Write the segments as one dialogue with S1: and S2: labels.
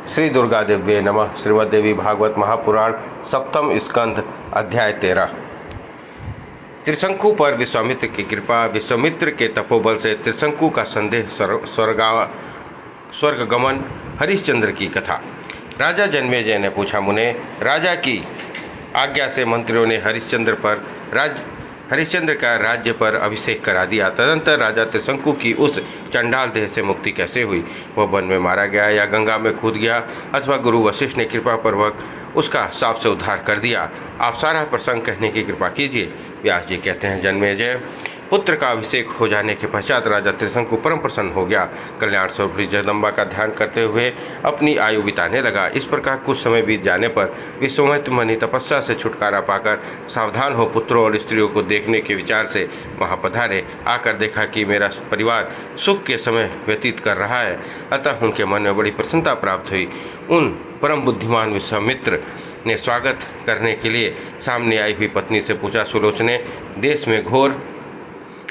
S1: श्री दुर्गा देव्ये नमः। श्रीमद्देवी भागवत महापुराण सप्तम स्कंध अध्याय 13। त्रिशंकु पर विश्वामित्र की कृपा। विश्वामित्र के तपोबल से त्रिशंकु का संदेह स्वर्गगमन। हरिश्चंद्र की कथा। राजा जन्मेजय ने पूछा, मुने, राजा की आज्ञा से मंत्रियों ने हरिश्चंद्र का राज्य पर अभिषेक करा दिया। तदंतर राजा त्रिशंकु की उस चंडाल देह से मुक्ति कैसे हुई? वह वन में मारा गया या गंगा में कूद गया अथवा गुरु वशिष्ठ ने कृपा पूर्वक उसका साप से उद्धार कर दिया? आप सारा प्रसंग कहने की कृपा कीजिए। व्यास जी कहते हैं, जन्मेजय, पुत्र का अभिषेक हो जाने के पश्चात राजा त्रिशंकु परम प्रसन्न हो गया। कल्याण स्वरूप जगदम्बा का ध्यान करते हुए अपनी आयु बिताने लगा। इस प्रकार कुछ समय बीत जाने पर विश्वामित्र मुनि तपस्या से छुटकारा पाकर सावधान हो पुत्रों और स्त्रियों को देखने के विचार से वहाँ पधारे। आकर देखा कि मेरा परिवार सुख के समय व्यतीत कर रहा है, अतः उनके मन में बड़ी प्रसन्नता प्राप्त हुई। उन परम बुद्धिमान विश्वामित्र ने स्वागत करने के लिए सामने आई हुई पत्नी से पूछा, सुलोचने, देश में घोर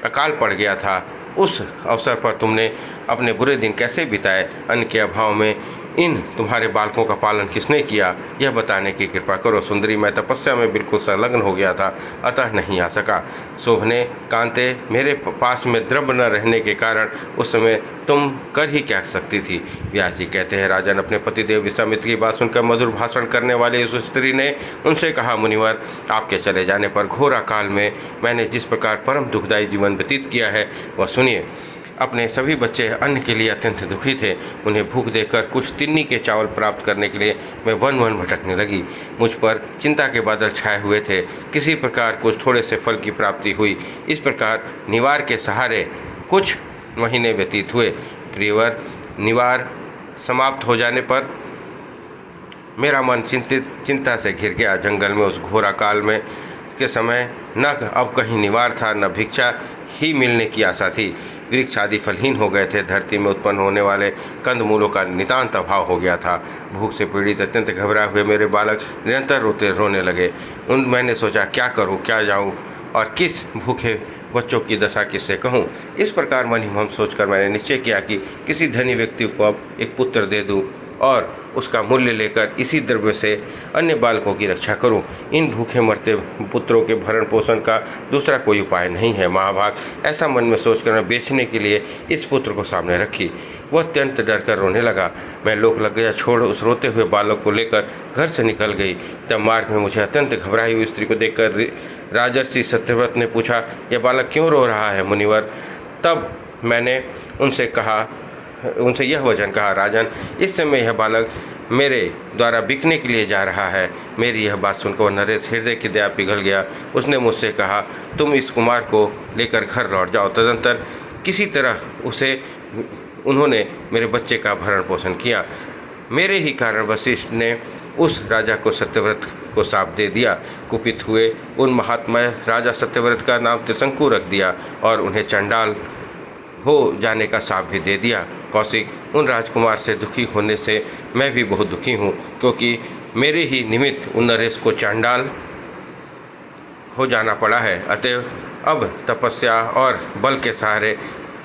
S1: अकाल पड़ गया था, उस अवसर पर तुमने अपने बुरे दिन कैसे बिताए? अन्न के अभाव में इन तुम्हारे बालकों का पालन किसने किया? यह बताने की कृपा करो। सुंदरी, मैं तपस्या में बिल्कुल संलग्न हो गया था, अतः नहीं आ सका। शोभने, कांते, मेरे पास में द्रव्य न रहने के कारण उस समय तुम कर ही क्या सकती थी? व्यास जी कहते हैं, राजन अपने पतिदेव विश्वामित्र की बात सुनकर मधुर भाषण करने वाली उस स्त्री ने उनसे कहा, मुनिवर, आपके चले जाने पर घोर अकाल में मैंने जिस प्रकार परम दुखदायी जीवन व्यतीत किया है वह सुनिए। अपने सभी बच्चे अन्न के लिए अत्यंत दुखी थे। उन्हें भूख देकर कुछ तिन्नी के चावल प्राप्त करने के लिए मैं वन वन भटकने लगी। मुझ पर चिंता के बादल छाए हुए थे। किसी प्रकार कुछ थोड़े से फल की प्राप्ति हुई। इस प्रकार निवार के सहारे कुछ महीने व्यतीत हुए। प्रियवर, निवार समाप्त हो जाने पर मेरा मन चिंता से घिर गया। जंगल में उस घोर अकाल में के समय न अब कहीं निवार था, न भिक्षा ही मिलने की आशा थी। वृक्ष आदि फलहीन हो गए थे। धरती में उत्पन्न होने वाले कंदमूलों का नितांत अभाव हो गया था। भूख से पीड़ित अत्यंत घबराए हुए मेरे बालक निरंतर रोने लगे। मैंने सोचा, क्या करूं, क्या जाऊं और किस भूखे बच्चों की दशा किससे कहूं? इस प्रकार मन ही मन सोचकर मैंने निश्चय किया कि किसी धनी व्यक्ति को अब एक पुत्र दे दूं और उसका मूल्य लेकर इसी द्रव्य से अन्य बालकों की रक्षा करूं। इन भूखे मरते पुत्रों के भरण पोषण का दूसरा कोई उपाय नहीं है। महाभाग, ऐसा मन में सोचकर मैं बेचने के लिए इस पुत्र को सामने रखी। वह अत्यंत डर कर रोने लगा। मैं लोक लग गया छोड़ उस रोते हुए बालक को लेकर घर से निकल गई। तब मार्ग में मुझे अत्यंत घबराई हुई स्त्री को देखकर राजर्षि सत्यव्रत ने पूछा, यह बालक क्यों रो रहा है मुनिवर? तब मैंने उनसे यह वचन कहा, राजन, इस समय यह बालक मेरे द्वारा बिकने के लिए जा रहा है। मेरी यह बात सुनकर नरेश हृदय की दया पिघल गया। उसने मुझसे कहा, तुम इस कुमार को लेकर घर लौट जाओ। तदंतर किसी तरह उन्होंने मेरे बच्चे का भरण पोषण किया। मेरे ही कारण वशिष्ठ ने उस राजा को सत्यव्रत को शाप दे दिया। कुपित हुए उन महात्मा राजा सत्यव्रत का नाम त्रिशंकु रख दिया और उन्हें चंडाल हो जाने का शाप भी दे दिया। कौशिक, उन राजकुमार से दुखी होने से मैं भी बहुत दुखी हूँ, क्योंकि मेरे ही निमित्त उन नरेश को चंडाल हो जाना पड़ा है। अतएव अब तपस्या और बल के सहारे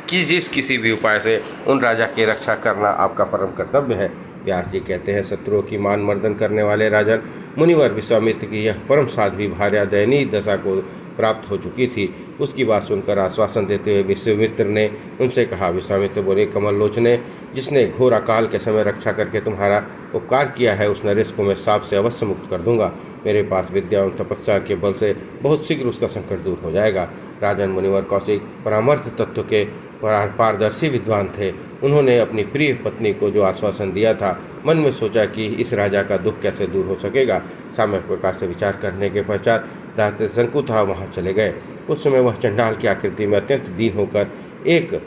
S1: किसी भी उपाय से उन राजा की रक्षा करना आपका परम कर्तव्य है। व्यास जी कहते हैं, शत्रुओं की मान मर्दन करने वाले राजन मुनिवर विश्वामित्र की यह परम साध्वी भार्या दयनीय दशा को प्राप्त हो चुकी थी। उसकी बात सुनकर आश्वासन देते हुए विश्वामित्र ने उनसे कहा, विश्वामित्र बोले, कमल लोचने, जिसने घोर अकाल के समय रक्षा करके तुम्हारा उपकार किया है, उस नरेश को मैं शाप से अवश्य मुक्त कर दूंगा। मेरे पास विद्या और तपस्या के बल से बहुत शीघ्र उसका संकट दूर हो जाएगा। राजन मुनिवर कौशिक परामर्श तत्व के पारदर्शी विद्वान थे। उन्होंने अपनी प्रिय पत्नी को जो आश्वासन दिया था, मन में सोचा कि इस राजा का दुख कैसे दूर हो सकेगा। सामयिक प्रकार से विचार करने के पश्चात त्रिशंकु था वहाँ चले गए। उस समय वह चंडाल की आकृति में अत्यंत दीन होकर एक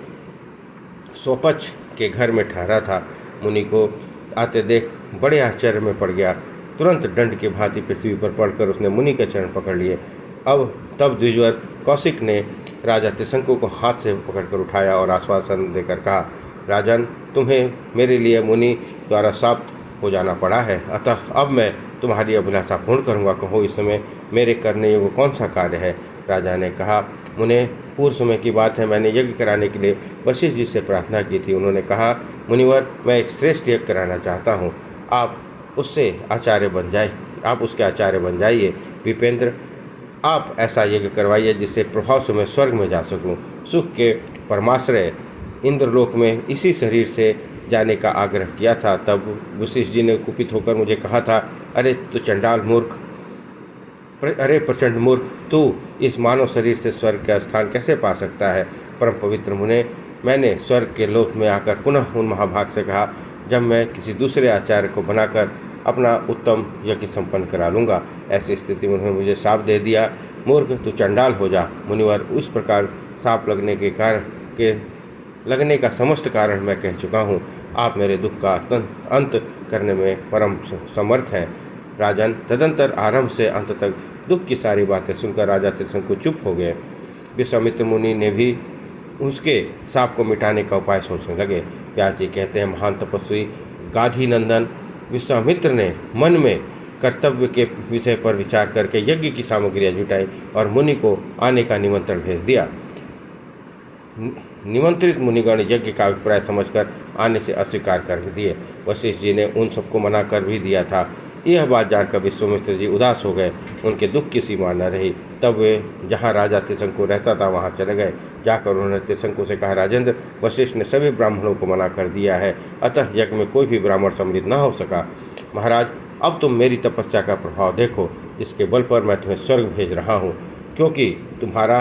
S1: सोपच के घर में ठहरा था। मुनि को आते देख बड़े आश्चर्य में पड़ गया। तुरंत दंड की भांति पृथ्वी पर पड़कर उसने मुनि के चरण पकड़ लिए। तब द्विजवर कौशिक ने राजा त्रिशंकु को हाथ से पकड़कर उठाया और आश्वासन देकर कहा, राजन, तुम्हें मेरे लिए मुनि द्वारा शाप हो जाना पड़ा है, अतः अब मैं तुम्हारी अभिलाषा पूर्ण करूँगा। कहो, इस समय मेरे करने योग्य कौन सा कार्य है? राजा ने कहा, मुने, पूर्व समय की बात है, मैंने यज्ञ कराने के लिए वशिष्ठ जी से प्रार्थना की थी। उन्होंने कहा, मुनिवर, मैं एक श्रेष्ठ यज्ञ कराना चाहता हूँ। आप उसके आचार्य बन जाइए। विपेंद्र, आप ऐसा यज्ञ करवाइए जिससे प्रभाव से मैं स्वर्ग में जा सकूं। सुख के परमाश्रय इंद्रलोक में इसी शरीर से जाने का आग्रह किया था। तब वशिष्ठ जी ने कुपित होकर मुझे कहा था, अरे तो चंडाल मूर्ख, अरे प्रचंड मूर्ख, तू इस मानव शरीर से स्वर्ग का स्थान कैसे पा सकता है। परम पवित्र मुने, मैंने स्वर्ग के लोक में आकर पुनः उन महाभाग से कहा, जब मैं किसी दूसरे आचार्य को बनाकर अपना उत्तम यज्ञ संपन्न करा लूँगा। ऐसी स्थिति में उन्होंने मुझे शाप दे दिया, मूर्ख, तू चंडाल हो जा। मुनिवर, उस प्रकार शाप लगने का समस्त कारण मैं कह चुका हूँ। आप मेरे दुख का अंत करने में परम समर्थ हैं। राजन, तदंतर आरंभ से अंत तक दुख की सारी बातें सुनकर राजा त्रिशंकु चुप हो गए। विश्वामित्र मुनि ने भी उसके शाप को मिटाने का उपाय सोचने लगे। व्यास जी कहते हैं, महान तपस्वी गाधी नंदन विश्वामित्र ने मन में कर्तव्य के विषय पर विचार करके यज्ञ की सामग्रियाँ जुटाई और मुनि को आने का निमंत्रण भेज दिया। निमंत्रित मुनिगण यज्ञ का अभिप्राय समझकर आने से अस्वीकार कर दिए। वशिष्ठ जी ने उन सबको मना कर भी दिया था। यह बात जानकर विश्वामित्र जी उदास हो गए, उनके दुख की सीमा न रही। तब वे जहाँ राजा त्रिशंकु रहता था वहाँ चले गए। जाकर उन्होंने त्रिशंकु से कहा, राजेंद्र, वशिष्ठ ने सभी ब्राह्मणों को मना कर दिया है, अतः यज्ञ में कोई भी ब्राह्मण सम्मिलित न हो सका। महाराज, अब तुम मेरी तपस्या का प्रभाव देखो, जिसके बल पर मैं तुम्हें स्वर्ग भेज रहा हूँ। क्योंकि तुम्हारा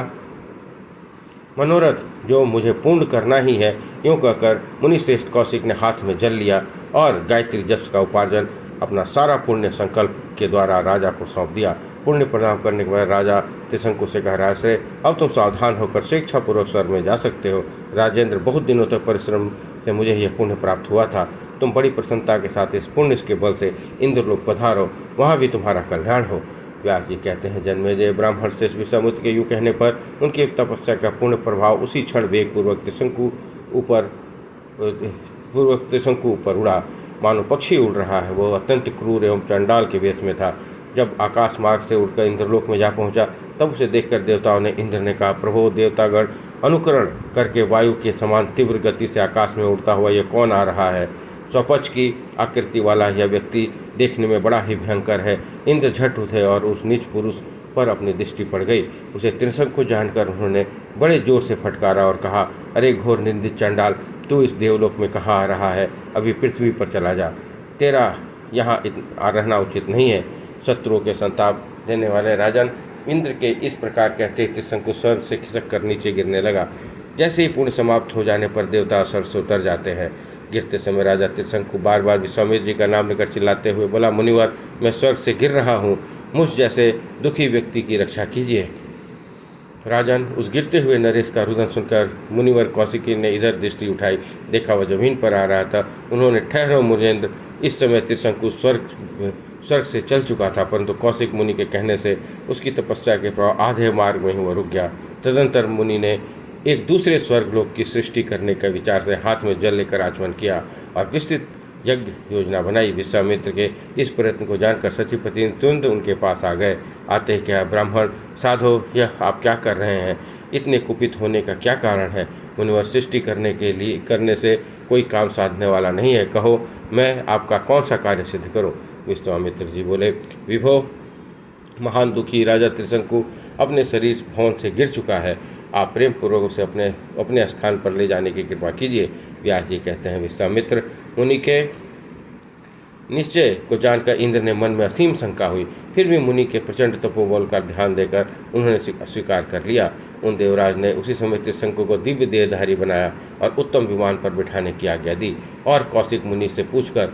S1: मनोरथ जो मुझे पूर्ण करना ही है, यूँ कहकर मुनिश्रेष्ठ कौशिक ने हाथ में जल लिया और गायत्री जप का उपार्जन अपना सारा पुण्य संकल्प के द्वारा राजा को सौंप दिया। पुण्य प्रणाम करने के बाद राजा त्रिशंकु से कह, राजश्रेय, अब तुम सावधान होकर स्वेच्छापूर्वक स्वर्ग में जा सकते हो। राजेंद्र, बहुत दिनों तक परिश्रम से मुझे यह पुण्य प्राप्त हुआ था। तुम बड़ी प्रसन्नता के साथ इस पुण्य के बल से इंद्रलोक पधारो, वहाँ भी तुम्हारा कल्याण हो। व्यास जी कहते हैं, जन्मेजय ब्राह्मण श्रेष्ठ विश्वामित्र के यूँ कहने पर उनकी तपस्या का पूर्ण प्रभाव उसी क्षण वेगपूर्वक त्रिशंकु ऊपर उड़ा, मानो पक्षी उड़ रहा है। वह अत्यंत क्रूर एवं चंडाल के वेश में था। जब आकाश मार्ग से उड़कर इंद्रलोक में जा पहुंचा, तब उसे देखकर देवताओं ने इंद्र ने कहा, प्रभो, देवतागण अनुकरण करके वायु के समान तीव्र गति से आकाश में उड़ता हुआ यह कौन आ रहा है। स्वपच की आकृति वाला यह व्यक्ति देखने में बड़ा ही भयंकर है। इंद्र झट उठे और उस नीच पुरुष पर अपनी दृष्टि पड़ गई। उसे त्रिशंकु जानकर उन्होंने बड़े जोर से फटकारा और कहा, अरे घोर निंदित चंडाल, तू इस देवलोक में कहाँ आ रहा है? अभी पृथ्वी पर चला जा, तेरा यहाँ रहना उचित नहीं है। शत्रुओं के संताप देने वाले राजन इंद्र के इस प्रकार कहते त्रिशंकु स्वर्ग से खिसक कर नीचे गिरने लगा। जैसे ही पुण्य समाप्त हो जाने पर देवता स्वर्ग से उतर जाते हैं। गिरते समय राजा त्रिशंकु बार बार विश्वामित्र जी का नाम लेकर चिल्लाते हुए बोला, मुनिवर, मैं स्वर्ग से गिर रहा हूँ, मुझ जैसे दुखी व्यक्ति की रक्षा कीजिए। राजन, उस गिरते हुए नरेश का रुदन सुनकर मुनिवर कौशिकी ने इधर दृष्टि उठाई, देखा वह जमीन पर आ रहा था। उन्होंने, ठहरो मुनेन्द्र। इस समय त्रिशंकु स्वर्ग से चल चुका था, परंतु कौशिक मुनि के कहने से उसकी तपस्या के प्रभाव आधे मार्ग में ही वह रुक गया। तदंतर मुनि ने एक दूसरे स्वर्गलोक की सृष्टि करने के विचार से हाथ में जल लेकर आचमन किया और विस्तृत यज्ञ योजना बनाई। विश्वामित्र के इस प्रयत्न को जानकर सचिपति ने तुरंत उनके पास आ गए। आते ही क्या, ब्राह्मण साधो, यह आप क्या कर रहे हैं? इतने कुपित होने का क्या कारण है? मुनिवर, सृष्टि करने से कोई काम साधने वाला नहीं है। कहो, मैं आपका कौन सा कार्य सिद्ध करूं? विश्वामित्र जी बोले, विभो, महान दुखी राजा त्रिशंकु अपने शरीर भवन से गिर चुका है। आप प्रेम पूर्वक उसे अपने स्थान पर ले जाने की कृपा कीजिए। व्यास जी कहते हैं, विश्वामित्र मुनि के निश्चय को जानकर इंद्र ने मन में असीम शंका हुई। फिर भी मुनि के प्रचंड तपोबल का ध्यान देकर उन्होंने स्वीकार कर लिया। उन देवराज ने उसी समय त्रिशंकु को दिव्य देहधारी बनाया और उत्तम विमान पर बिठाने की आज्ञा दी और कौशिक मुनि से पूछकर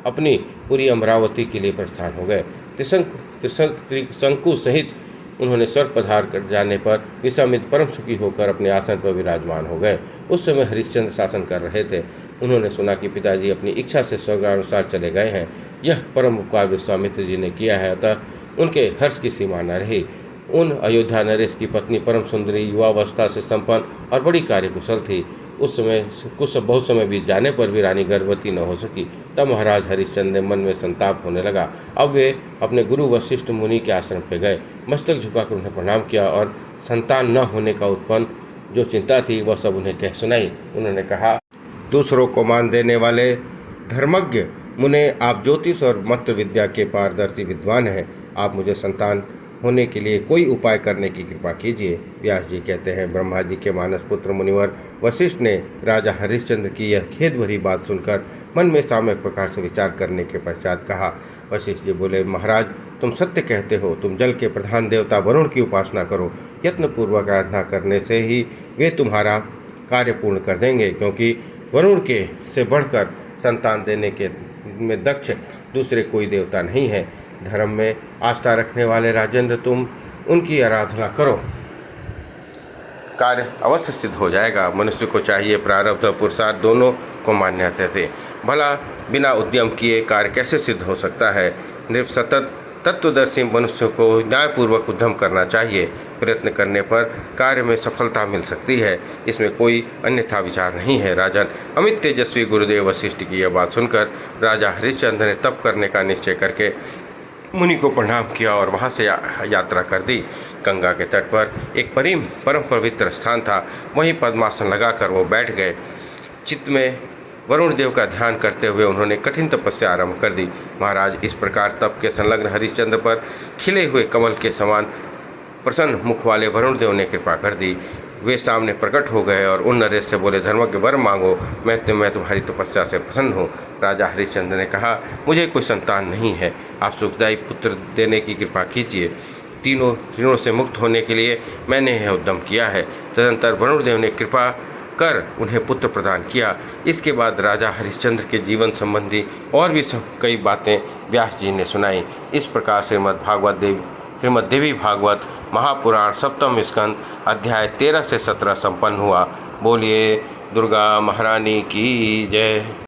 S1: अपनी पूरी अमरावती के लिए प्रस्थान हो गए। त्रिशंकु सहित उन्होंने स्वर्ग पधार कर जाने पर विश्वामित्र परम सुखी होकर अपने आसन पर विराजमान हो गए। उस समय हरिश्चंद्र शासन कर रहे थे। उन्होंने सुना कि पिताजी अपनी इच्छा से स्वर्गानुसार चले गए हैं। यह परम उपकार विश्वामित्र जी ने किया है, अतः उनके हर्ष की सीमा न रही। उन अयोध्या नरेश की पत्नी परम सुंदरी, युवावस्था से संपन्न और बड़ी कार्यकुशल थी। उस समय बहुत समय बीत जाने पर भी रानी गर्भवती न हो सकी। तब महाराज हरिश्चंद्र ने मन में संताप होने लगा। अब वे अपने गुरु वशिष्ठ मुनि के आश्रम पे गए। मस्तक झुकाकर उन्हें प्रणाम किया और संतान न होने का उत्पन्न जो चिंता थी वह सब उन्हें कह सुनाई। उन्होंने कहा, दूसरों को मान देने वाले धर्मज्ञ मुने, आप ज्योतिष और मंत्र विद्या के पारदर्शी विद्वान हैं। आप मुझे संतान होने के लिए कोई उपाय करने की कृपा कीजिए। व्यास जी कहते हैं, ब्रह्मा जी के मानस पुत्र मुनिवर वशिष्ठ ने राजा हरिश्चंद्र की यह खेद भरी बात सुनकर मन में साम्यक प्रकार से विचार करने के पश्चात कहा। वशिष्ठ जी बोले, महाराज, तुम सत्य कहते हो। तुम जल के प्रधान देवता वरुण की उपासना करो। यत्नपूर्वक आराधना करने से ही वे तुम्हारा कार्य पूर्ण कर देंगे, क्योंकि वरुण के से बढ़कर संतान देने के में दक्ष दूसरे कोई देवता नहीं है। धर्म में आस्था रखने वाले राजेंद्र, तुम उनकी आराधना करो, कार्य अवश्य सिद्ध हो जाएगा। मनुष्य को चाहिए प्रारब्ध और पुरुषार्थ दोनों को मान्यता दे। भला बिना उद्यम किए कार्य कैसे सिद्ध हो सकता है? सतत तत्वदर्शी मनुष्य को न्यायपूर्वक उद्यम करना चाहिए। प्रयत्न करने पर कार्य में सफलता मिल सकती है, इसमें कोई अन्यथा विचार नहीं है। राजन, अमित तेजस्वी गुरुदेव वशिष्ठ की यह बात सुनकर राजा हरिश्चंद्र ने तप करने का निश्चय करके मुनि को प्रणाम किया और वहाँ से यात्रा कर दी। गंगा के तट पर एक परम पवित्र स्थान था, वहीं पद्मासन लगाकर वो बैठ गए। चित्त में वरुण देव का ध्यान करते हुए उन्होंने कठिन तपस्या आरंभ कर दी। महाराज, इस प्रकार तप के संलग्न हरिश्चंद्र पर खिले हुए कमल के समान प्रसन्न मुख वाले वरुण देव ने कृपा कर दी। वे सामने प्रकट हो गए और उन नरेश से बोले, धर्मज्ञ वर मांगो, मैं तुम्हारी तपस्या से प्रसन्न हूँ। राजा हरिश्चंद्र ने कहा, मुझे कोई संतान नहीं है, आप सुखदायी पुत्र देने की कृपा कीजिए। तीनों ऋणों से मुक्त होने के लिए मैंने यह उद्यम किया है। तदनंतर वरुण देव ने कृपा कर उन्हें पुत्र प्रदान किया। इसके बाद राजा हरिश्चंद्र के जीवन संबंधी और भी कई बातें व्यास जी ने सुनाई। इस प्रकार श्रीमद् देवी भागवत महापुराण सप्तम स्कंद अध्याय 13 से 17 संपन्न हुआ। बोलिए दुर्गा महारानी की जय।